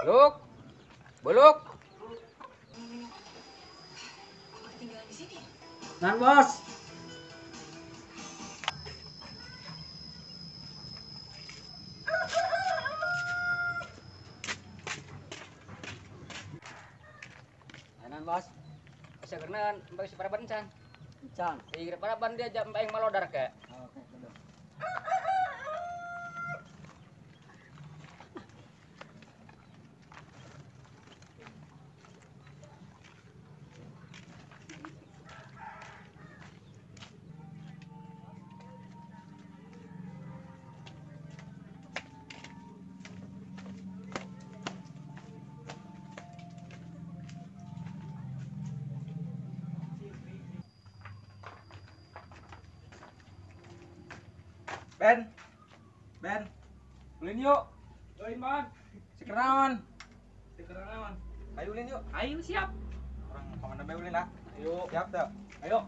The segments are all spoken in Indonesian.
Buluk, buluk. Nan bos. Nan bos. Bisa kerenan, mbak si paraban can. Can. Di paraban dia jam mbak yang malodar ke. Oke, betul. Ben, ulin yuk. Ulin man. Sekeran. Ayo ulin yuk. Ayo siap. Orang komandan bae ulin lah. Ayo. Siap dah. Ayo.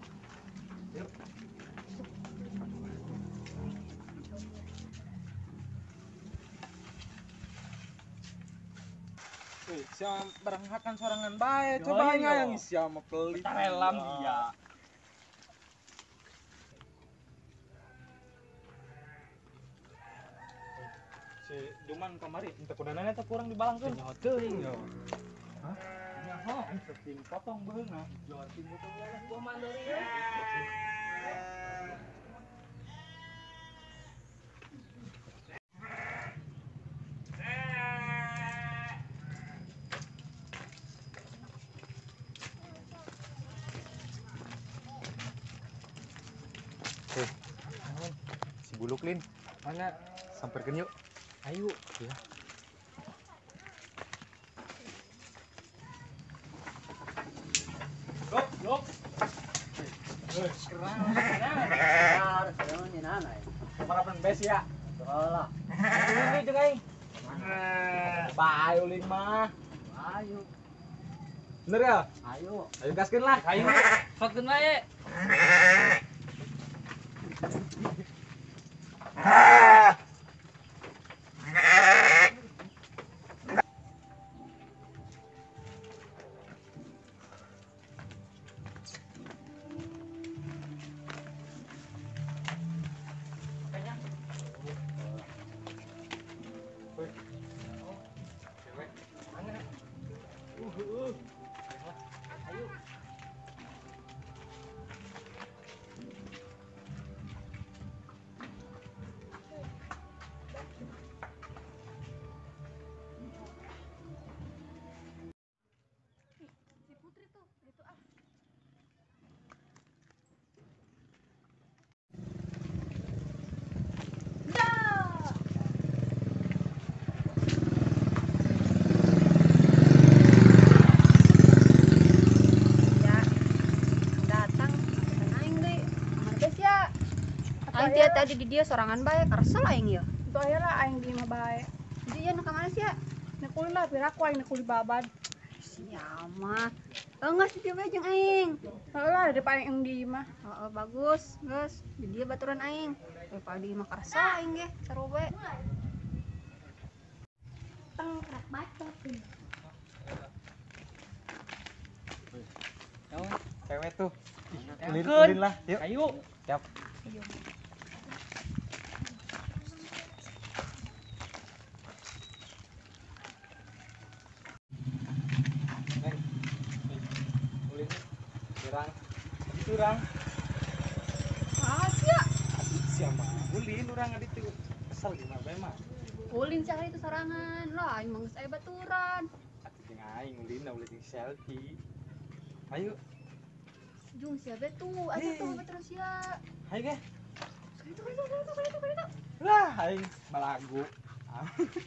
Siapa berangkatkan sorangan bae. Yo, Coba yo. yang siapa pelit. Kita relam dia. Si Duman kamari, entah kudananya tak kurang di balangkeun. Nyawa teuing yo. Hah? Nyaho, penting potong beuna. Jawa Timur tuh gua mandiri ya. Si Buluk Lin, Mana? samperkeun yuk. Ayo. Ya. Lok. Benar, saya ni nanai. Parapan bes ya. Berolah. Ini jeung aing. Bae ulin mah. Ayo, Bener ya? ayo. Ayo gaskeun lah. Ayo. Fakkeun wae. Si Putri tuh gitu ah. Ya, datang aing deh. Marges ya. Aing tiap tadi di dia sorangan bae karesel aing ya. Itu akhirnya aing di mah bae. Dia nak mana sih ya? Nekuli lah piraku aing nekuli babad. Siapa? Enggak sih dia bae jeung aing. Heula dari paling yang di mah. Heeh, bagus, geus. Di dia baturan aing. Daripada di mah karesel aing ge, seru bae. Tengkrak bacot. Cewek tuh. Ulin, Angkeun. ulin lah. Yuk. Ayo. Siap. Neng. Ulin. Kurang. Kurang. Ah sia. Siapa? Ulin urang aditu. Kesel gimana bae mah. Ulin sih itu sorangan. Lah aing mah geus aya baturan. Atuh jeung aing ulin ulin jeung selfie. Ayo. Jung sia bae tuh, asa tuh baturan sia. Ayo ge. Itu. Lah aing balagu.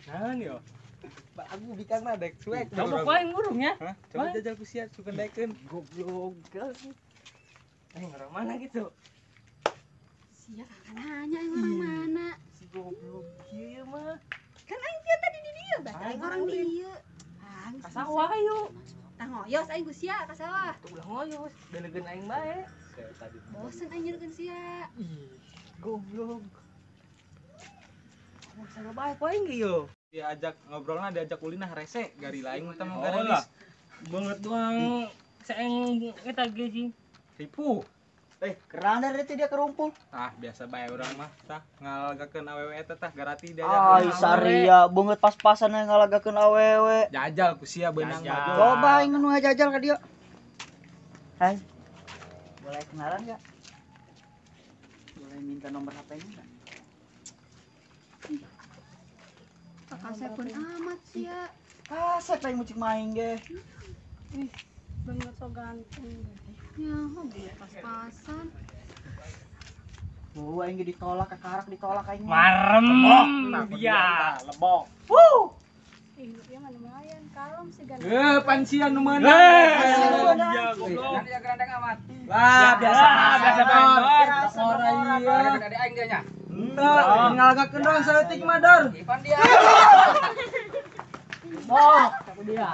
Naon yo? Balagu bikangna dek cuek. Coba wae ngurungnya. Hah? Coba Wah. jajal ku sia sugan daekeun. Goblok. Aing orang mana gitu? Sia kakak nanya aing orang mana. Si goblok kieu mah. Kan aing tiap tadi di dia, baca aing orang di dia. Aing Ka sawah yuk. tah ngoyos aing ku sia ka sawah. Tuh ulah ngoyos, delegeun aing bae. Saya tadi. Bosen aing nyeureun sia. Ih, goblok. Mau salah bae poe ge yo. Diajak ngobrolnya diajak ulinah rese gari lain kita mau Oh garis. lah. Banget doang. Saeng kita sih. Ribu. Kerang dari itu dia kerumpul. Ah, biasa bae urang mah tah ngalagakeun awewe eta tah garati diajak. Ay, saria bunget pas-pasan yang ngalagakeun awewe. Jajal ku sia beunang Jajal. mah. Coba aing nu ngajajal ka dia. Hai. Boleh kenalan enggak? Boleh minta nomor HP-nya enggak? Kakak saya pun amat sih ya. Ah, saya pengen mucik main ge. Ih, bener so ganteng. Ya, hobi pas-pasan. Oh, aing ge ditolak kakarak ditolak aing. Marem dia. Lebok. Ih, dia mah lumayan. Kalem sih ganteng. Pansian nu meunang. Iya goblok. Dia gerandeng amat. Ya, Lah, biasa biasa bandor. Biasa Ora bandor. iya. Dari aing dia nya. Henteu, ngalagakeun doang saeutik mah dor. Ivan dia. Bok, aku dia.